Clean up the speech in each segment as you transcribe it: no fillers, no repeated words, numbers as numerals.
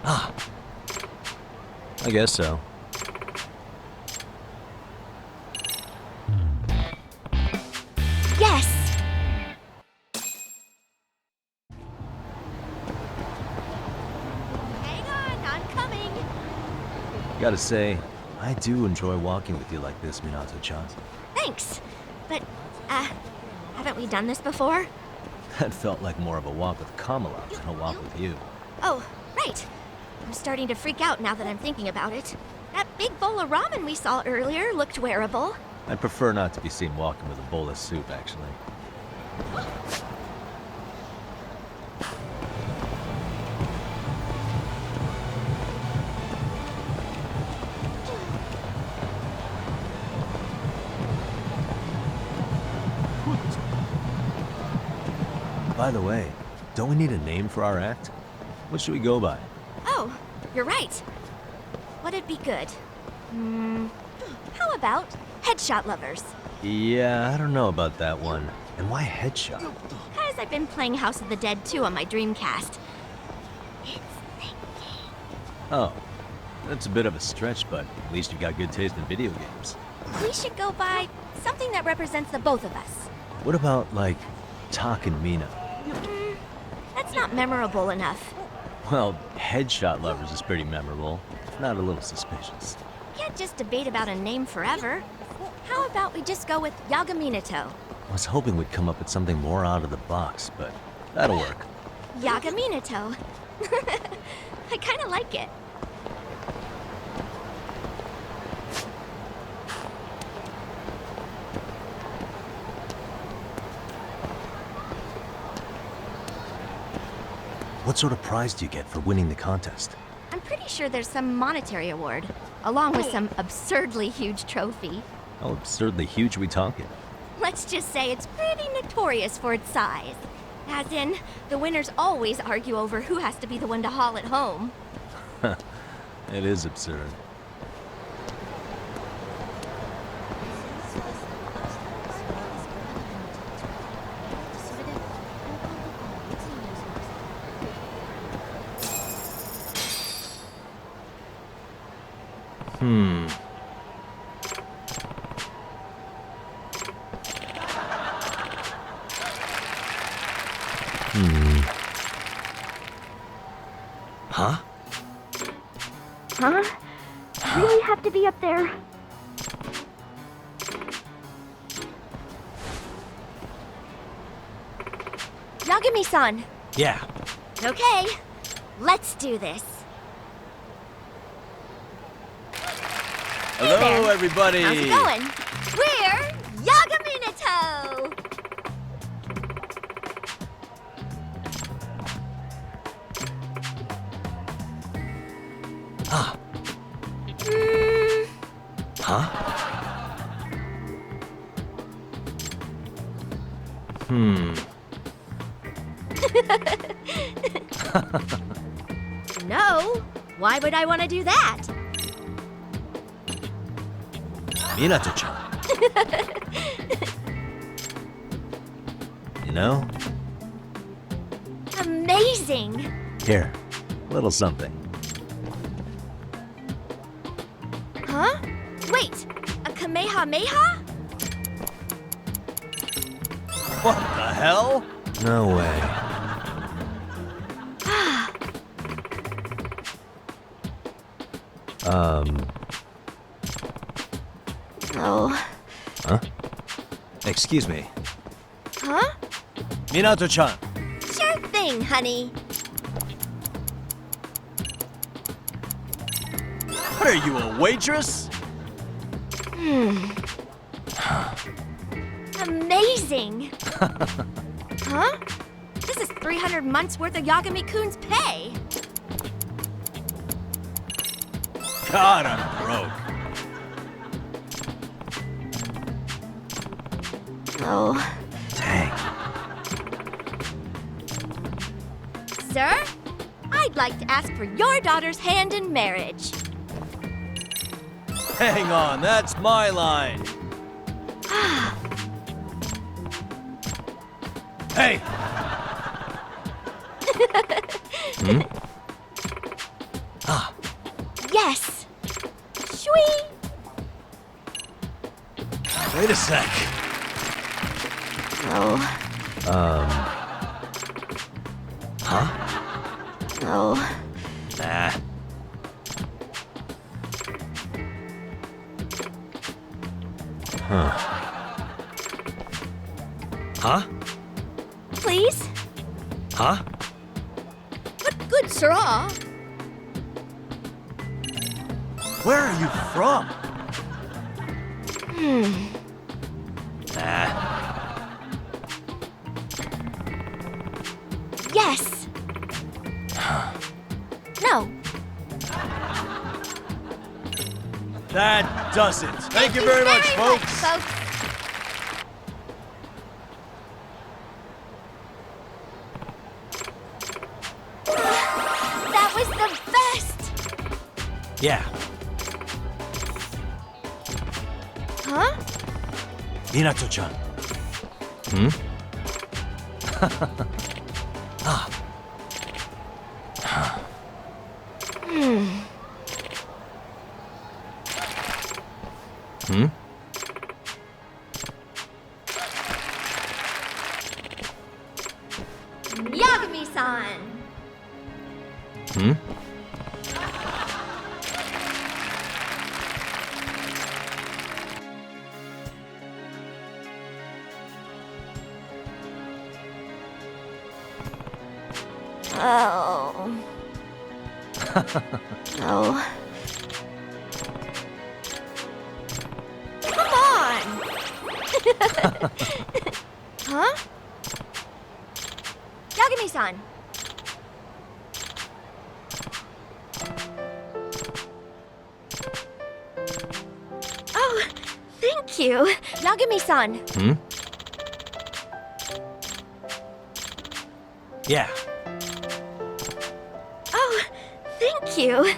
Ah, I guess so. Yes! Hang on, I'm coming! Gotta say, I do enjoy walking with you like this, Minato-chan. Thanks. But, haven't we done this before? That felt like more of a walk with Kamala than a walk with you. Oh, right. I'm starting to freak out now that I'm thinking about it. That big bowl of ramen we saw earlier looked wearable. I'd prefer not to be seen walking with a bowl of soup, actually. By the way, don't we need a name for our act? What should we go by? Oh, you're right. What'd be good? How about Headshot Lovers? Yeah, I don't know about that one. And why headshot? Because I've been playing House of the Dead 2 on my Dreamcast. It's thinking. Oh, that's a bit of a stretch, but at least you got good taste in video games. We should go by something that represents the both of us. What about, like, Tak and Mina? That's not memorable enough. Well, Headshot Lovers is pretty memorable, if not a little suspicious. Can't just debate about a name forever. How about we just go with Yagaminato? I was hoping we'd come up with something more out of the box, but that'll work. Yagaminato. I kind of like it. What sort of prize do you get for winning the contest? I'm pretty sure there's some monetary award, along with some absurdly huge trophy. How absurdly huge are we talking? Let's just say it's pretty notorious for its size. As in, the winners always argue over who has to be the one to haul it home. It is absurd. Huh? Huh? Really have to be up there? Yagami-san. Yeah. Okay, let's do this. Hello, there. everybody. How's it going? We're Yagaminato! Ah. Huh? No, why would I want to do that? Minato-chan. You know? Amazing! Here, a little something. Huh? Wait, a Kamehameha? What the hell? No way. Oh. Huh? Excuse me. Huh? Minato-chan. Sure thing, honey. What are you, a waitress? Amazing! Huh? This is 300 months worth of Yagami-kun's pay. God, I'm broke. Oh. Dang. Sir, I'd like to ask for your daughter's hand in marriage. Hang on, that's my line. Hey! Yes! Sweet! Wait a sec. Oh. Huh? Oh. Nah. Huh? Please? Huh? What good straw? Where are you from? Nah. Yes. No. That doesn't. Thank you very much, folks. That was the best! Yeah. Huh? Minato-chan. Hmm? Ah. Hmm? Yagami-san! Hmm? Oh. Oh. Come on! Huh? Yagami-san. Oh, thank you. Yagami-san. Hmm? Yeah. Oh, thank you.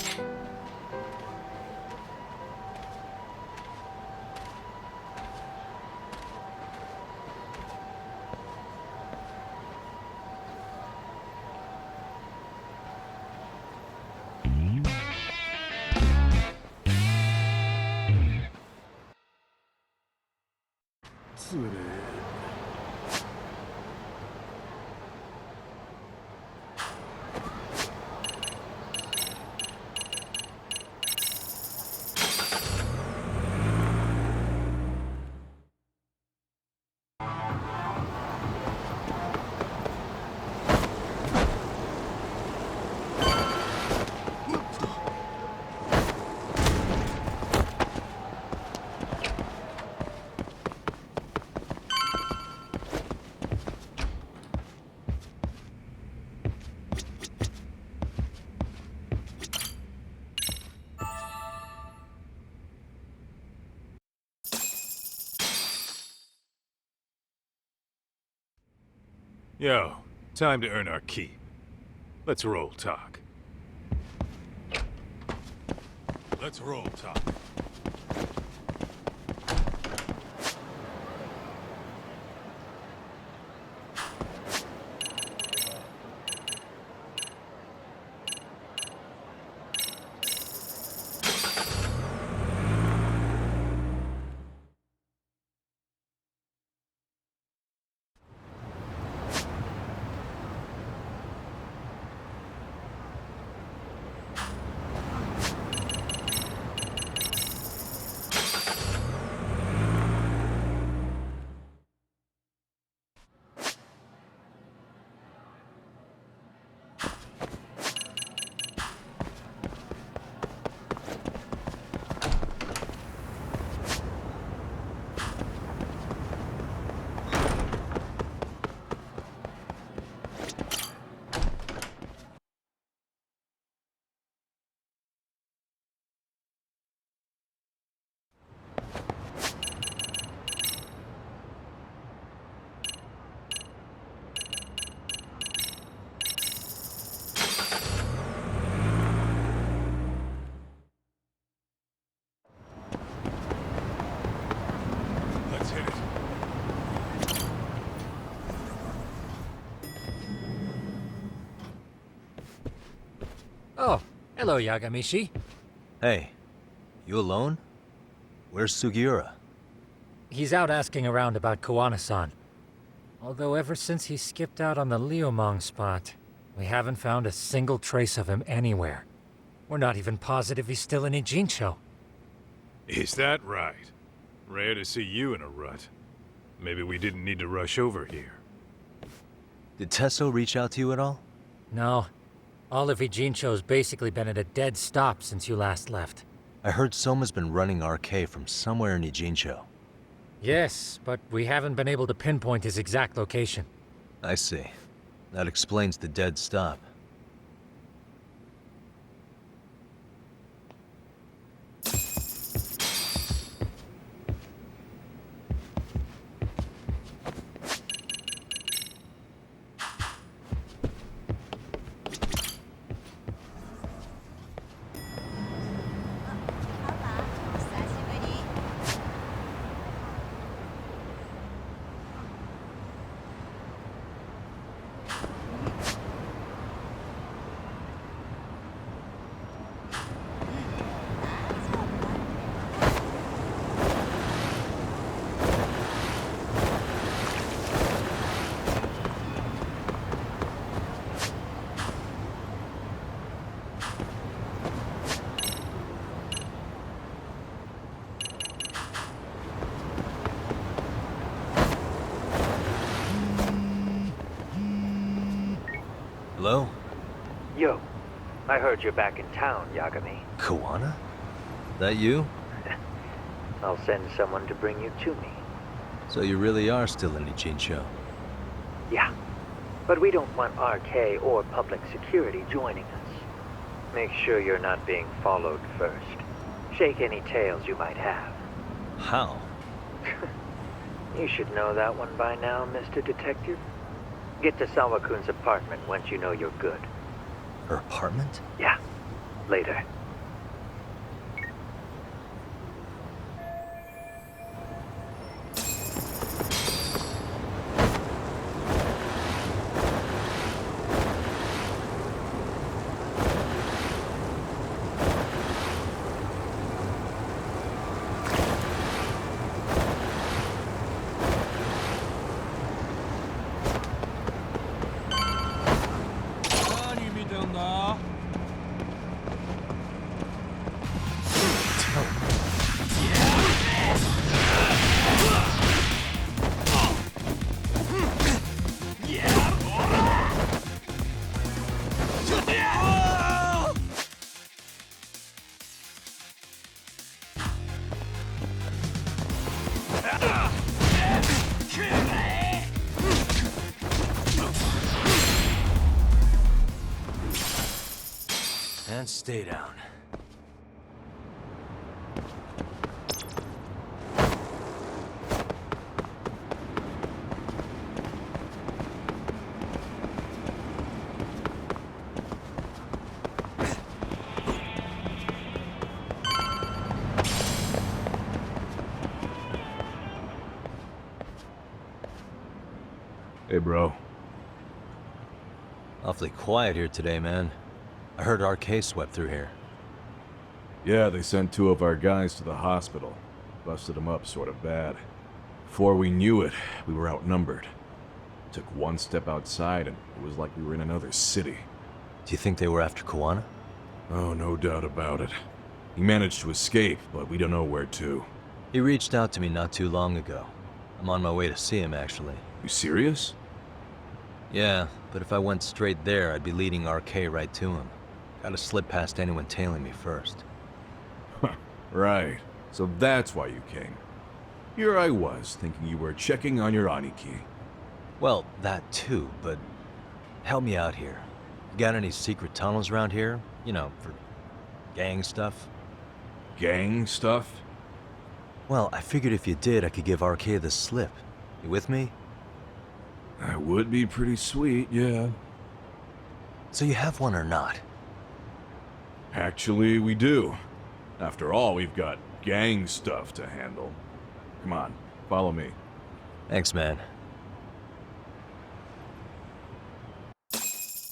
Yo, time to earn our keep. Let's roll talk. Let's roll talk. Let's hit it. Oh, hello, Yagamishi. Hey, you alone? Where's Sugiura? He's out asking around about Koana-san. Although ever since he skipped out on the Liumang spot, we haven't found a single trace of him anywhere. We're not even positive he's still in Ijincho. Is that right? Rare to see you in a rut. Maybe we didn't need to rush over here. Did Tesso reach out to you at all? No. All of Ijincho's basically been at a dead stop since you last left. I heard Soma's been running RK from somewhere in Ijincho. Yes, but we haven't been able to pinpoint his exact location. I see. That explains the dead stop. Hello? Yo, I heard you're back in town, Yagami. Koana? That you? I'll send someone to bring you to me. So you really are still in Ijincho? Yeah, but we don't want RK or public security joining us. Make sure you're not being followed first. Shake any tails you might have. How? You should know that one by now, Mr. Detective. Get to Sawakun's apartment once you know you're good. Her apartment? Yeah, later. And stay down. Hey, bro. Awfully quiet here today, man. I heard RK swept through here. Yeah, they sent 2 of our guys to the hospital. Busted them up sort of bad. Before we knew it, we were outnumbered. Took one step outside and it was like we were in another city. Do you think they were after Koana? Oh, no doubt about it. He managed to escape, but we don't know where to. He reached out to me not too long ago. I'm on my way to see him, actually. You serious? Yeah, but if I went straight there, I'd be leading RK right to him. Gotta slip past anyone tailing me first. Right. So that's why you came. Here I was, thinking you were checking on your Aniki. Well, that too, but help me out here. You got any secret tunnels around here? You know, for gang stuff? Gang stuff? Well, I figured if you did, I could give RK the slip. You with me? That would be pretty sweet, yeah. So you have one or not? Actually, we do. After all, we've got gang stuff to handle. Come on, follow me. Thanks, man.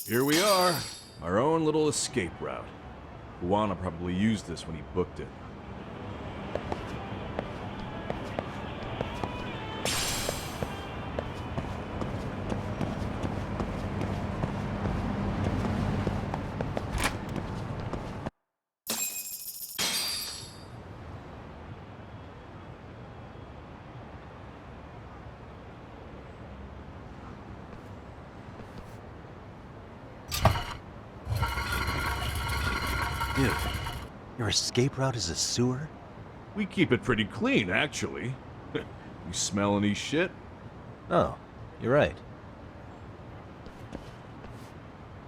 Here we are, our own little escape route. Kuwana probably used this when he booked it. Dude, your escape route is a sewer? We keep it pretty clean, actually. You smell any shit? Oh, you're right.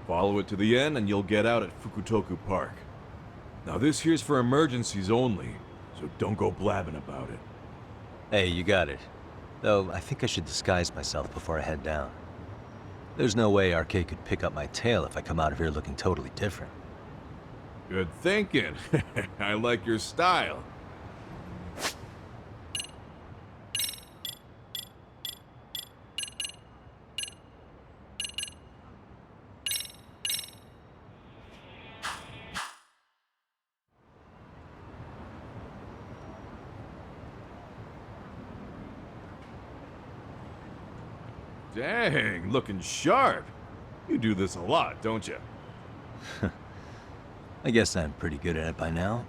Follow it to the end and you'll get out at Fukutoku Park. Now this here's for emergencies only, so don't go blabbing about it. Hey, you got it. Though, I think I should disguise myself before I head down. There's no way RK could pick up my tail if I come out of here looking totally different. Good thinking. I like your style. Dang, looking sharp. You do this a lot, don't you? I guess I'm pretty good at it by now.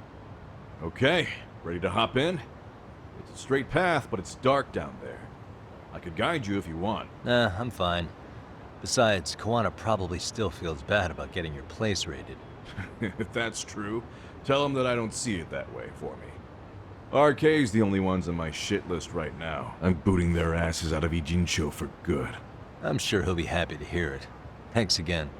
Okay, ready to hop in? It's a straight path, but it's dark down there. I could guide you if you want. Nah, I'm fine. Besides, Kuwana probably still feels bad about getting your place raided. If that's true, tell him that I don't see it that way for me. RK's the only ones on my shit list right now. I'm booting their asses out of Ijincho for good. I'm sure he'll be happy to hear it. Thanks again.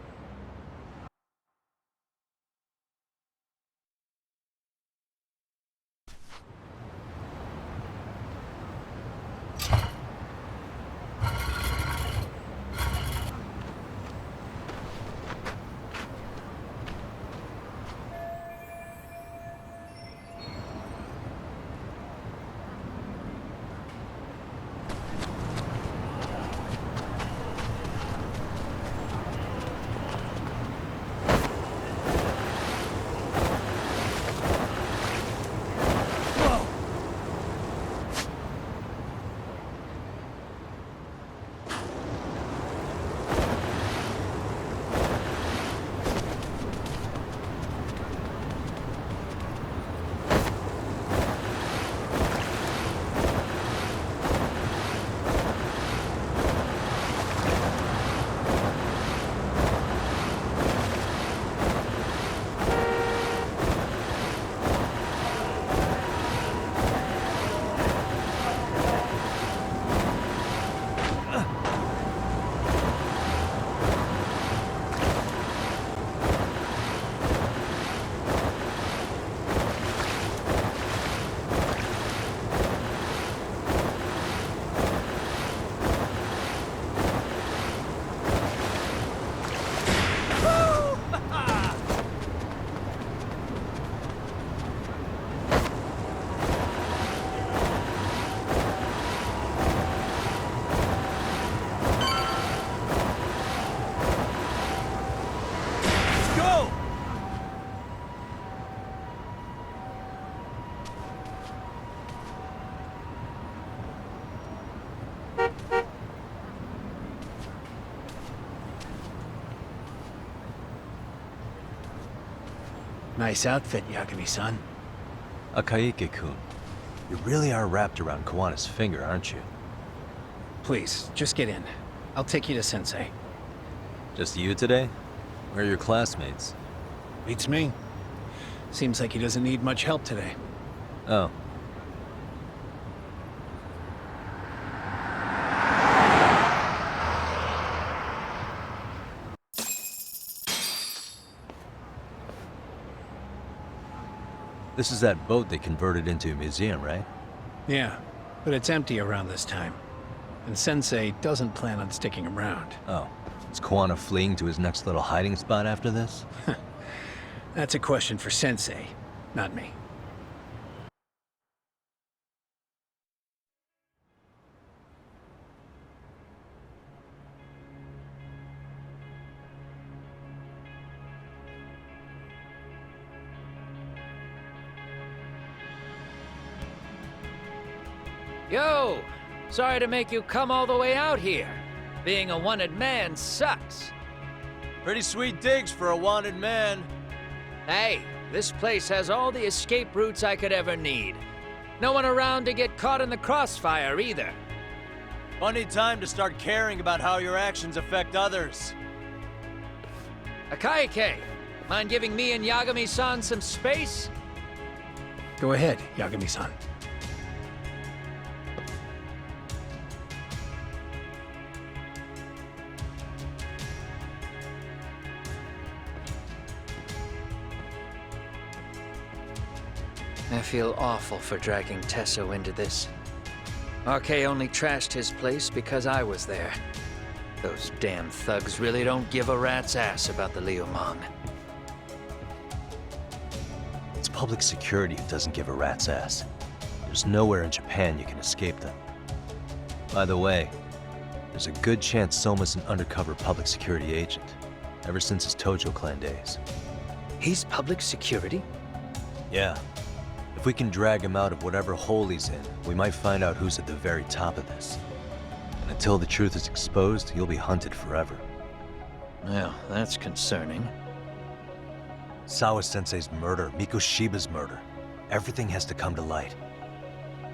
Nice outfit, Yagami-san. Akaike-kun, you really are wrapped around Kawana's finger, aren't you? Please, just get in. I'll take you to Sensei. Just you today? Where are your classmates? Beats me. Seems like he doesn't need much help today. Oh. This is that boat they converted into a museum, right? Yeah, but it's empty around this time. And Sensei doesn't plan on sticking around. Oh. Is Kuwana fleeing to his next little hiding spot after this? That's a question for Sensei, not me. Yo! Sorry to make you come all the way out here. Being a wanted man sucks. Pretty sweet digs for a wanted man. Hey, this place has all the escape routes I could ever need. No one around to get caught in the crossfire either. Funny time to start caring about how your actions affect others. Akaike, mind giving me and Yagami-san some space? Go ahead, Yagami-san. I feel awful for dragging Tesso into this. RK only trashed his place because I was there. Those damn thugs really don't give a rat's ass about the Liumang. It's public security who doesn't give a rat's ass. There's nowhere in Japan you can escape them. By the way, there's a good chance Soma's an undercover public security agent, ever since his Tojo clan days. He's public security? Yeah. If we can drag him out of whatever hole he's in, we might find out who's at the very top of this. And until the truth is exposed, he'll be hunted forever. Well, that's concerning. Sawa-sensei's murder, Mikoshiba's murder. Everything has to come to light.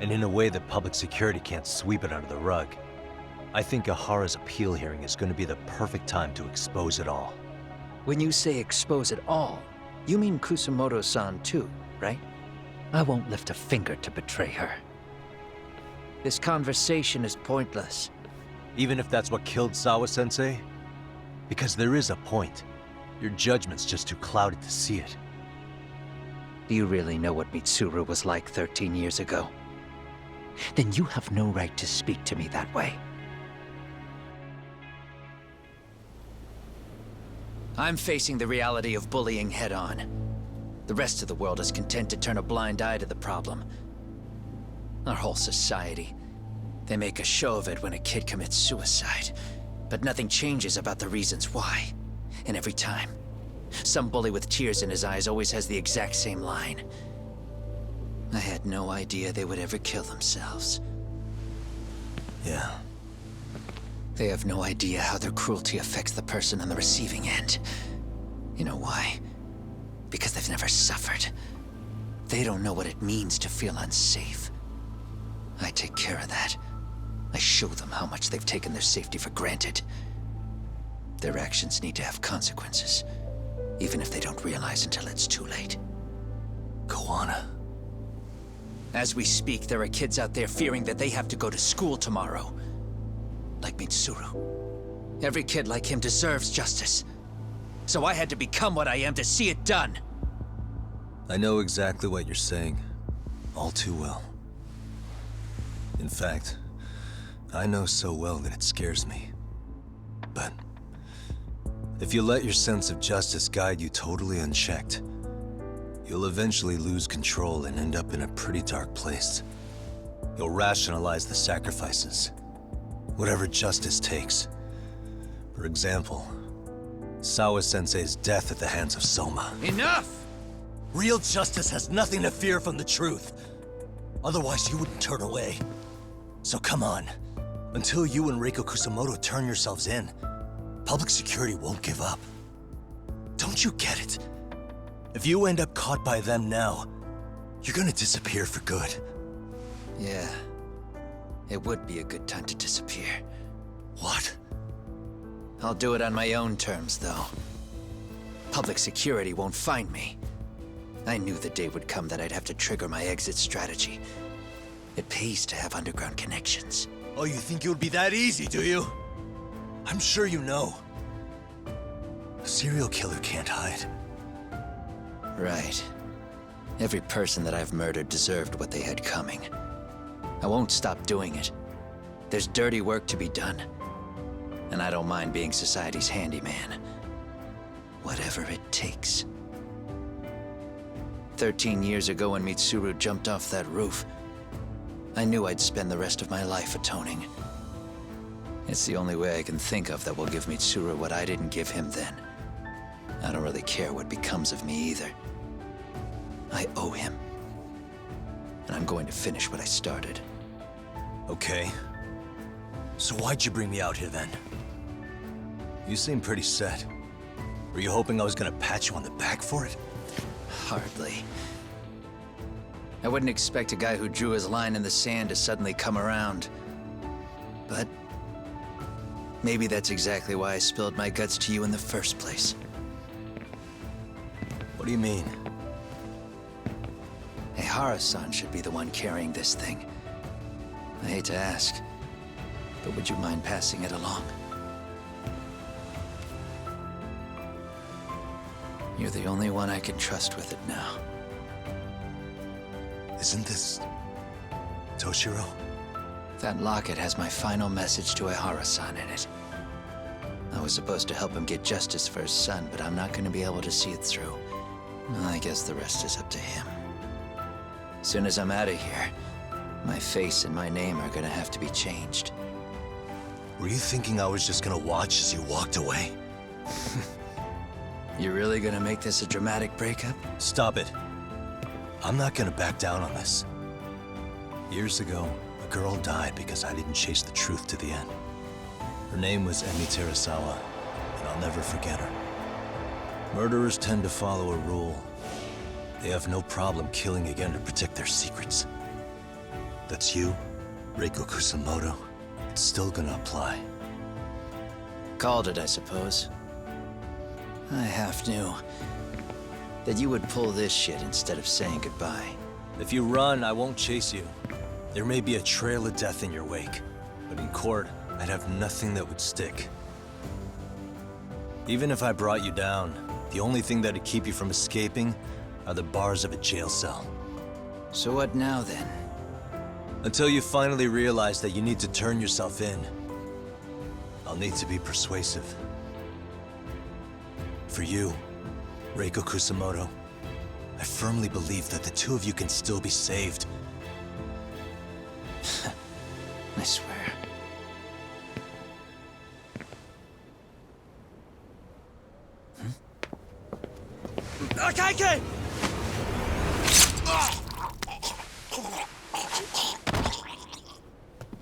And in a way that public security can't sweep it under the rug. I think Ahara's appeal hearing is going to be the perfect time to expose it all. When you say expose it all, you mean Kusumoto-san too, right? I won't lift a finger to betray her. This conversation is pointless. Even if that's what killed Sawa-sensei? Because there is a point. Your judgment's just too clouded to see it. Do you really know what Mitsuru was like 13 years ago? Then you have no right to speak to me that way. I'm facing the reality of bullying head-on. The rest of the world is content to turn a blind eye to the problem. Our whole society. They make a show of it when a kid commits suicide. But nothing changes about the reasons why. And every time, some bully with tears in his eyes always has the exact same line. I had no idea they would ever kill themselves. Yeah. They have no idea how their cruelty affects the person on the receiving end. You know why? Because they've never suffered. They don't know what it means to feel unsafe. I take care of that. I show them how much they've taken their safety for granted. Their actions need to have consequences, even if they don't realize until it's too late. Koana. As we speak, there are kids out there fearing that they have to go to school tomorrow. Like Mitsuru. Every kid like him deserves justice. So I had to become what I am to see it done. I know exactly what you're saying. All too well. In fact, I know so well that it scares me. But if you let your sense of justice guide you totally unchecked, you'll eventually lose control and end up in a pretty dark place. You'll rationalize the sacrifices, whatever justice takes. For example, Sawa-sensei's death at the hands of Soma. Enough! Real justice has nothing to fear from the truth. Otherwise, you wouldn't turn away. So come on. Until you and Reiko Kusumoto turn yourselves in, public security won't give up. Don't you get it? If you end up caught by them now, you're gonna disappear for good. Yeah. It would be a good time to disappear. What? I'll do it on my own terms, though. Public security won't find me. I knew the day would come that I'd have to trigger my exit strategy. It pays to have underground connections. Oh, you think it would be that easy, do you? I'm sure you know. A serial killer can't hide. Right. Every person that I've murdered deserved what they had coming. I won't stop doing it. There's dirty work to be done. And I don't mind being society's handyman. Whatever it takes. 13 years ago when Mitsuru jumped off that roof, I knew I'd spend the rest of my life atoning. It's the only way I can think of that will give Mitsuru what I didn't give him then. I don't really care what becomes of me either. I owe him. And I'm going to finish what I started. Okay. So why'd you bring me out here then? You seem pretty set. Were you hoping I was gonna pat you on the back for it? Hardly. I wouldn't expect a guy who drew his line in the sand to suddenly come around. But maybe that's exactly why I spilled my guts to you in the first place. What do you mean? Hara-san should be the one carrying this thing. I hate to ask, but would you mind passing it along? You're the only one I can trust with it now. Isn't this... Toshiro? That locket has my final message to Hara-san in it. I was supposed to help him get justice for his son, but I'm not going to be able to see it through. Well, I guess the rest is up to him. As soon as I'm out of here, my face and my name are gonna have to be changed. Were you thinking I was just gonna watch as you walked away? You really gonna make this a dramatic breakup? Stop it. I'm not gonna back down on this. Years ago, a girl died because I didn't chase the truth to the end. Her name was Emi Terasawa, and I'll never forget her. Murderers tend to follow a rule. They have no problem killing again to protect their secrets. That's you, Reiko Kusamoto. It's still gonna apply. Called it, I suppose. I half knew that you would pull this shit instead of saying goodbye. If you run, I won't chase you. There may be a trail of death in your wake, but in court, I'd have nothing that would stick. Even if I brought you down, the only thing that'd keep you from escaping are the bars of a jail cell. So what now, then? Until you finally realize that you need to turn yourself in, I'll need to be persuasive. For you, Reiko Kusamoto, I firmly believe that the two of you can still be saved. I swear. Akaike!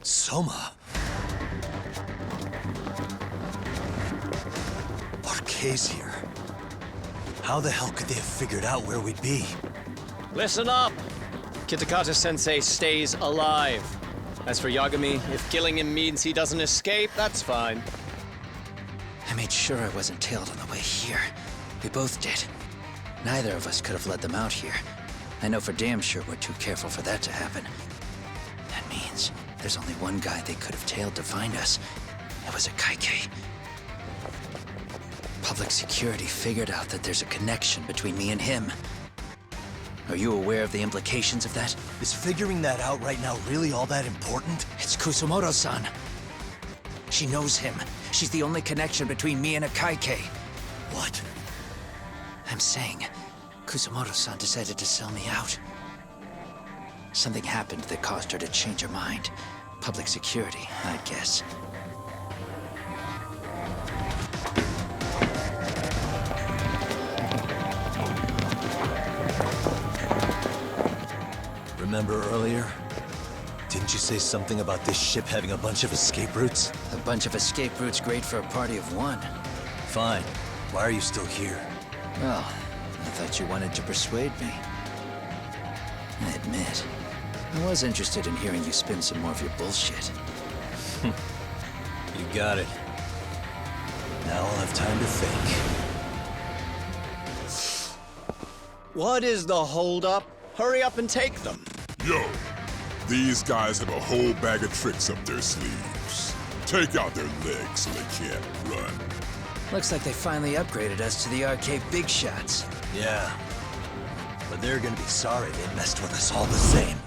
Soma. Arcay's here. How the hell could they have figured out where we'd be? Listen up! Kitakata-sensei stays alive. As for Yagami, if killing him means he doesn't escape, that's fine. I made sure I wasn't tailed on the way here. We both did. Neither of us could have led them out here. I know for damn sure we're too careful for that to happen. That means there's only one guy they could have tailed to find us. It was a Kaike. Public security figured out that there's a connection between me and him. Are you aware of the implications of that? Is figuring that out right now really all that important? It's Kusamoto-san. She knows him. She's the only connection between me and a Kaike. What? I'm saying, Kusamoto-san decided to sell me out. Something happened that caused her to change her mind. Public security, I guess. Remember earlier? Didn't you say something about this ship having a bunch of escape routes? A bunch of escape routes great for a party of one. Fine. Why are you still here? Well, I thought you wanted to persuade me. I admit, I was interested in hearing you spin some more of your bullshit. You got it. Now I'll have time to think. What is the holdup? Hurry up and take them. Yo, these guys have a whole bag of tricks up their sleeves. Take out their legs so they can't run. Looks like they finally upgraded us to the arcade big shots. Yeah. But they're gonna be sorry they messed with us all the same.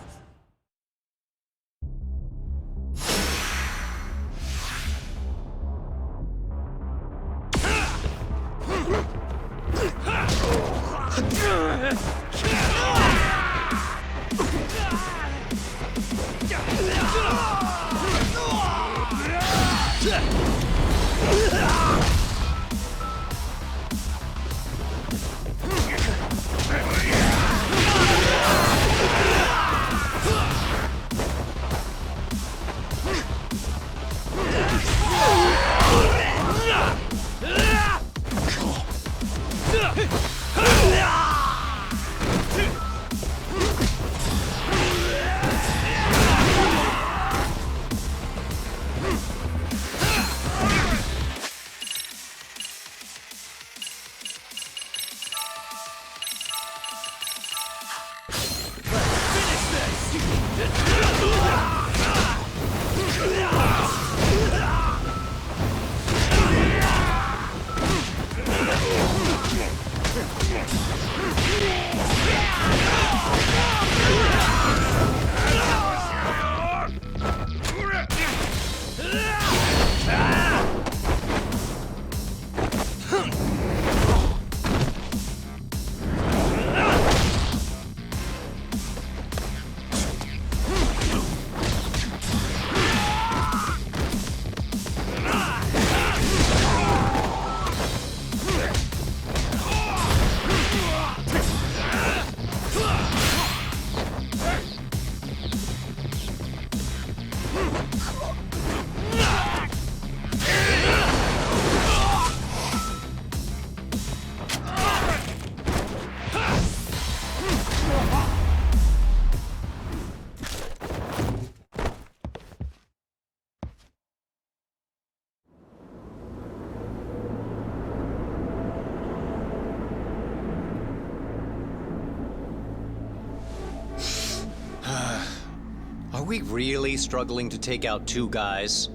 we really struggling to take out two guys?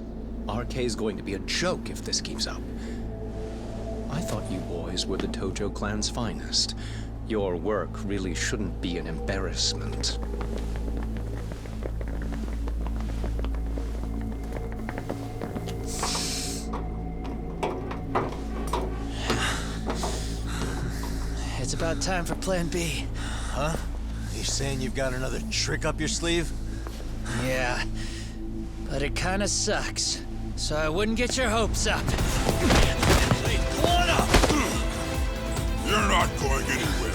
RK's going to be a joke if this keeps up. I thought you boys were the Tojo clan's finest. Your work really shouldn't be an embarrassment. It's about time for Plan B. Huh? You saying you've got another trick up your sleeve? Yeah, but it kinda sucks. So I wouldn't get your hopes up. You're not going anywhere.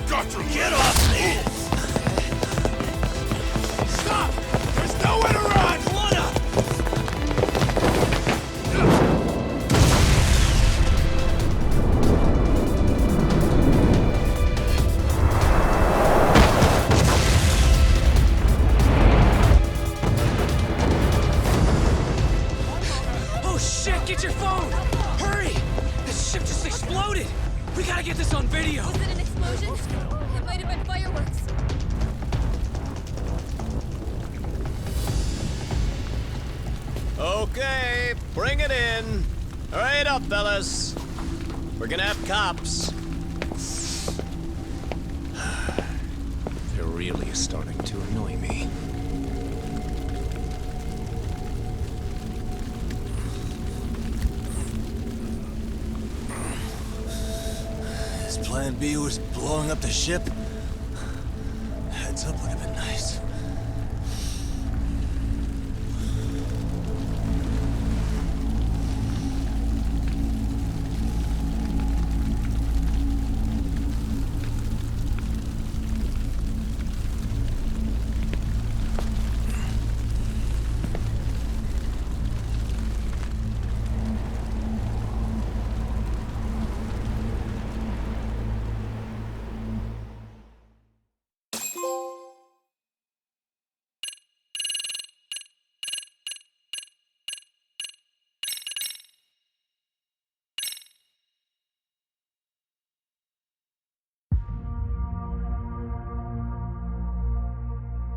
Got to Get off me! Stop! There's nowhere to run! Oh shit, get your phone! Hurry! This ship just exploded! We gotta get this on video! Was it an explosion? It might have been fireworks. Okay, bring it in. Hurry it up, fellas. We're gonna have cops. They're really starting to annoy me. His plan B was blowing up the ship? Heads up would have been nice.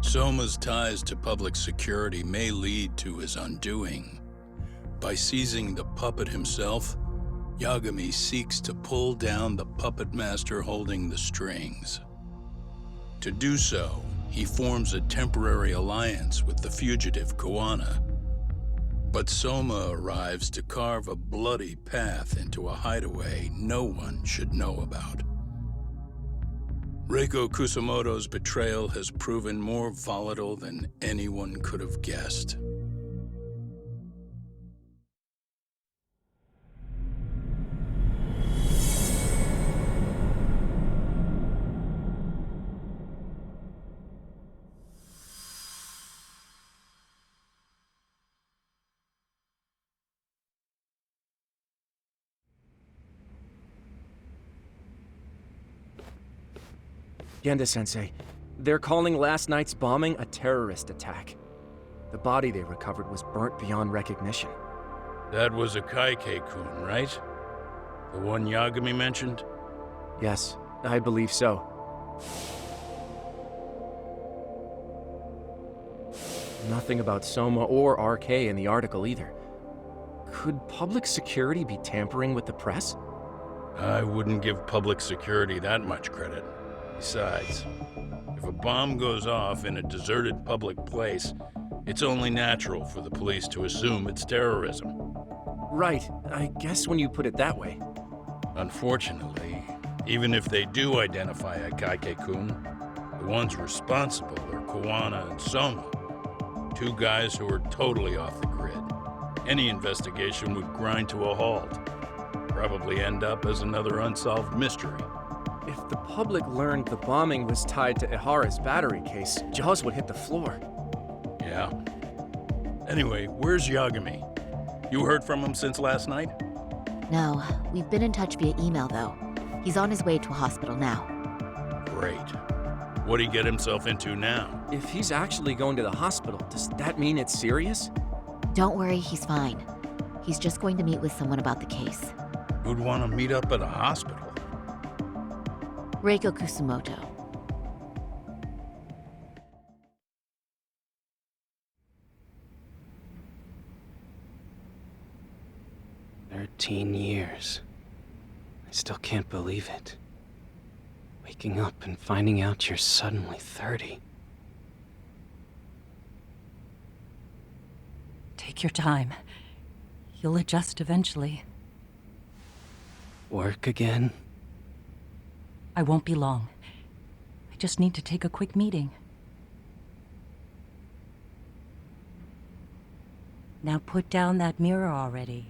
Soma's ties to public security may lead to his undoing. By seizing the puppet himself, Yagami seeks to pull down the puppet master holding the strings. To do so, he forms a temporary alliance with the fugitive Kuwana. But Soma arrives to carve a bloody path into a hideaway no one should know about. Reiko Kusamoto's betrayal has proven more volatile than anyone could have guessed. Genda-sensei, they're calling last night's bombing a terrorist attack. The body they recovered was burnt beyond recognition. That was a Kaike-kun, right? The one Yagami mentioned? Yes, I believe so. Nothing about Soma or RK in the article either. Could public security be tampering with the press? I wouldn't give public security that much credit. Besides, if a bomb goes off in a deserted public place, it's only natural for the police to assume it's terrorism. Right, I guess when you put it that way. Unfortunately, even if they do identify a Kaike-kun, the ones responsible are Kuwana and Soma, two guys who are totally off the grid. Any investigation would grind to a halt, probably end up as another unsolved mystery. If the public learned the bombing was tied to Ihara's battery case, jaws would hit the floor. Yeah. Anyway, where's Yagami? You heard from him since last night? No, we've been in touch via email though. He's on his way to a hospital now. Great. What'd he get himself into now? If he's actually going to the hospital, does that mean it's serious? Don't worry, he's fine. He's just going to meet with someone about the case. Who'd want to meet up at a hospital? Reiko Kusumoto. 13 years. I still can't believe it. Waking up and finding out you're suddenly 30. Take your time. You'll adjust eventually. Work again? I won't be long. I just need to take a quick meeting. Now put down that mirror already.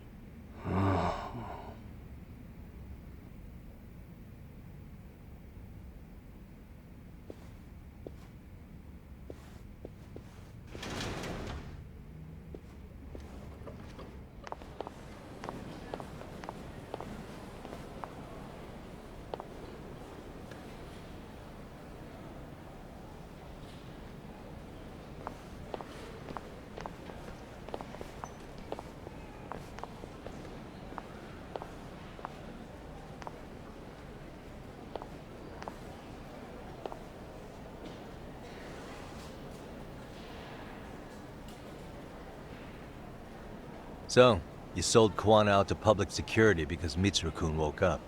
So, you sold Kuwana out to public security because Mitsuru-kun woke up.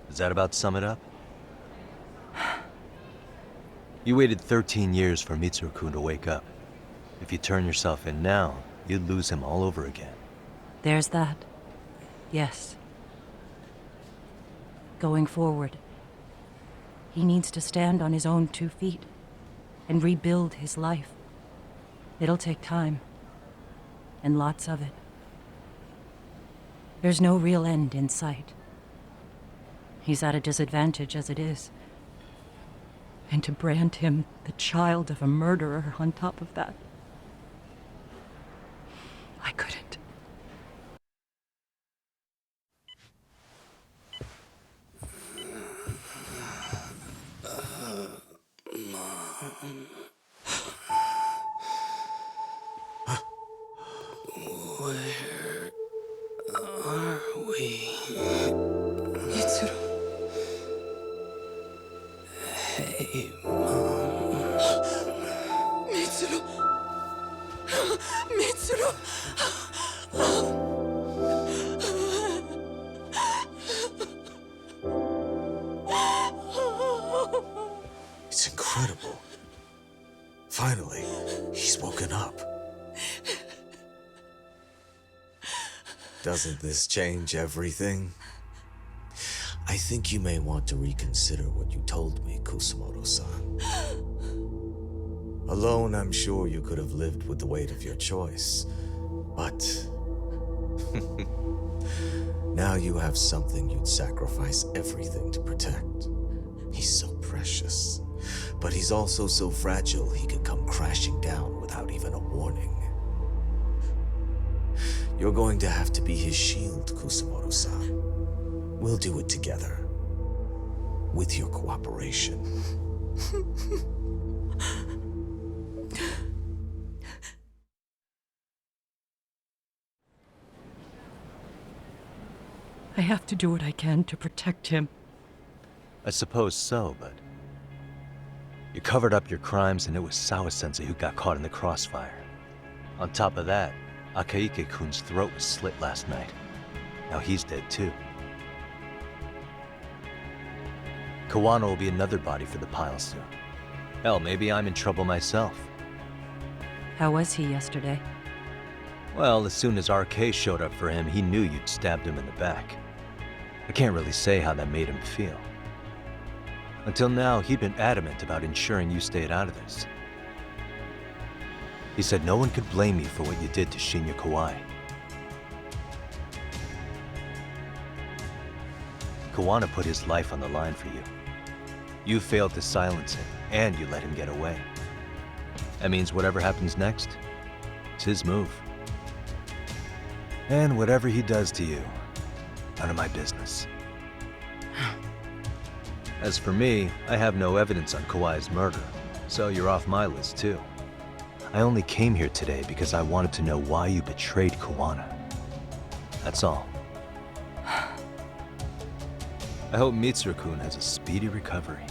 Does that about sum it up? You waited 13 years for Mitsuru-kun to wake up. If you turn yourself in now, you'd lose him all over again. There's that. Yes. Going forward, he needs to stand on his own 2 feet and rebuild his life. It'll take time. And lots of it. There's no real end in sight. He's at a disadvantage as it is. And to brand him the child of a murderer on top of that, I couldn't. Mom. Where are we? Mitsuru. Hey, Mom. Mitsuru. Mitsuru. It's incredible. Finally, he's woken up. Doesn't this change everything? I think you may want to reconsider what you told me, Kusumoto-san. Alone, I'm sure you could have lived with the weight of your choice, but now you have something you'd sacrifice everything to protect. He's so precious, but he's also so fragile he could come crashing down without even a warning. You're going to have to be his shield, Kusumoto-san. We'll do it together. With your cooperation. I have to do what I can to protect him. I suppose so, but... You covered up your crimes and it was Sawa-sensei who got caught in the crossfire. On top of that, Akaike-kun's throat was slit last night. Now he's dead too. Kuwana will be another body for the pile soon. Hell, maybe I'm in trouble myself. How was he yesterday? Well, as soon as RK showed up for him, he knew you'd stabbed him in the back. I can't really say how that made him feel. Until now, he'd been adamant about ensuring you stayed out of this. He said no one could blame you for what you did to Shinya Kawai. Kuwana put his life on the line for you. You failed to silence him, and you let him get away. That means whatever happens next, it's his move. And whatever he does to you, none of my business. As for me, I have no evidence on Kawai's murder, so you're off my list too. I only came here today because I wanted to know why you betrayed Kuwana. That's all. I hope Mitsuru-kun has a speedy recovery.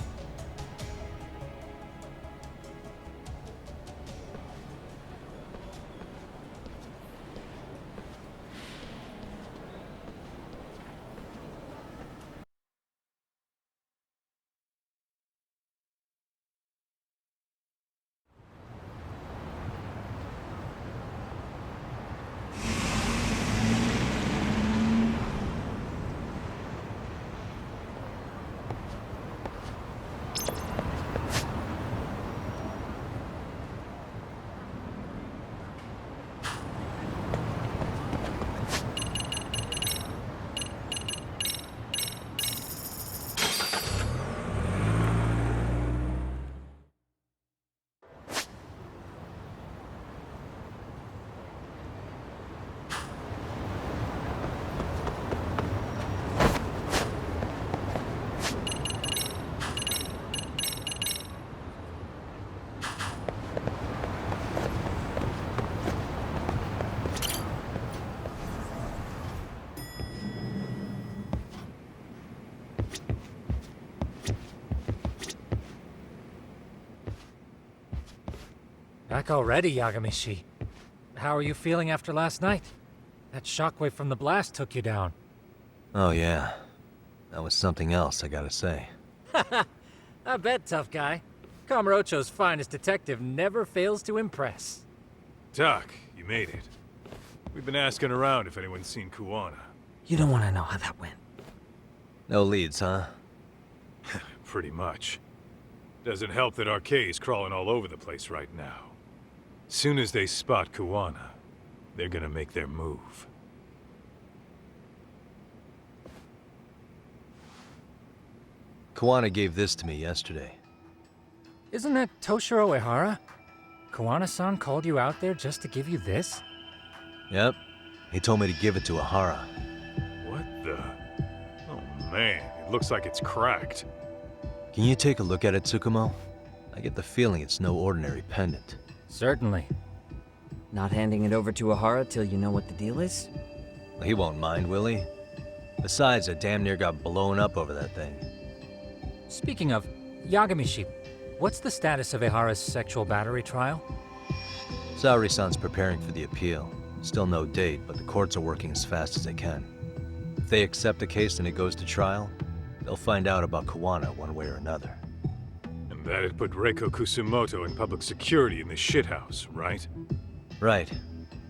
Back already, Yagamishi. How are you feeling after last night? That shockwave from the blast took you down. Oh yeah. That was something else, I gotta say. I bet, tough guy. Kamurocho's finest detective never fails to impress. Doc, you made it. We've been asking around if anyone's seen Kuwana. You don't want to know how that went. No leads, huh? Pretty much. Doesn't help that Arcade's crawling all over the place right now. Soon as they spot Kuwana, they're gonna make their move. Kuwana gave this to me yesterday. Isn't that Toshiro Ehara? Kuwana-san called you out there just to give you this? Yep. He told me to give it to Ehara. What the? Oh man, it looks like it's cracked. Can you take a look at it, Tsukumo? I get the feeling it's no ordinary pendant. Certainly. Not handing it over to Ehara till you know what the deal is? He won't mind, will he? Besides, I damn near got blown up over that thing. Speaking of, Yagamishi, what's the status of Ehara's sexual battery trial? Saori-san's preparing for the appeal. Still no date, but the courts are working as fast as they can. If they accept the case and it goes to trial, they'll find out about Kuwana one way or another. And that'd put Reiko Kusumoto in public security in this shithouse, right? Right.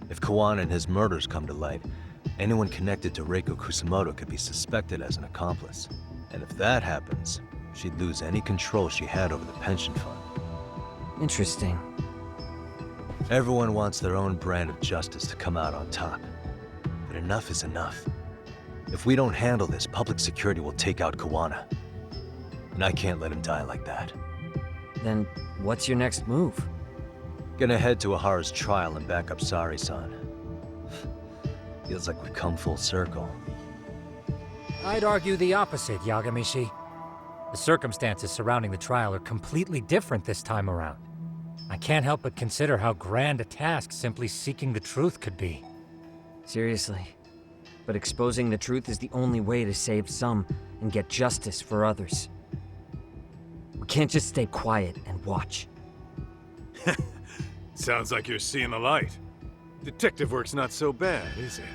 If Kuwana and his murders come to light, anyone connected to Reiko Kusumoto could be suspected as an accomplice. And if that happens, she'd lose any control she had over the pension fund. Interesting. Everyone wants their own brand of justice to come out on top. But enough is enough. If we don't handle this, public security will take out Kuwana. And I can't let him die like that. Then what's your next move? Gonna head to Ehara's trial and back up Saori-san. Feels like we've come full circle. I'd argue the opposite, Yagamishi. The circumstances surrounding the trial are completely different this time around. I can't help but consider how grand a task simply seeking the truth could be. Seriously. But exposing the truth is the only way to save some and get justice for others. We can't just stay quiet and watch. Sounds like you're seeing the light. Detective work's not so bad, is it?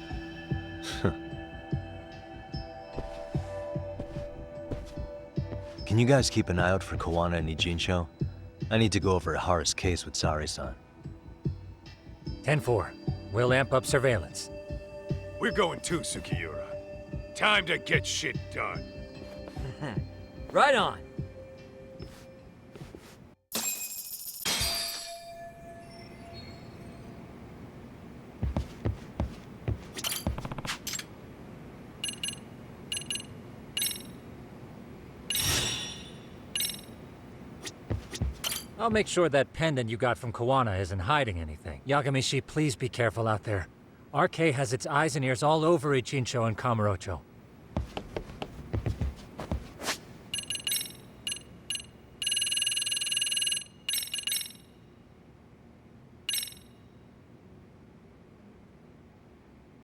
Can you guys keep an eye out for Kuwana and Ijincho? I need to go over Ehara's case with Saori-san. 10-4. We'll amp up surveillance. We're going too, Sukiura. Time to get shit done. Right on. I'll make sure that pendant you got from Kuwana isn't hiding anything. Yagamishi, please be careful out there. RK has its eyes and ears all over Ichincho and Kamurocho.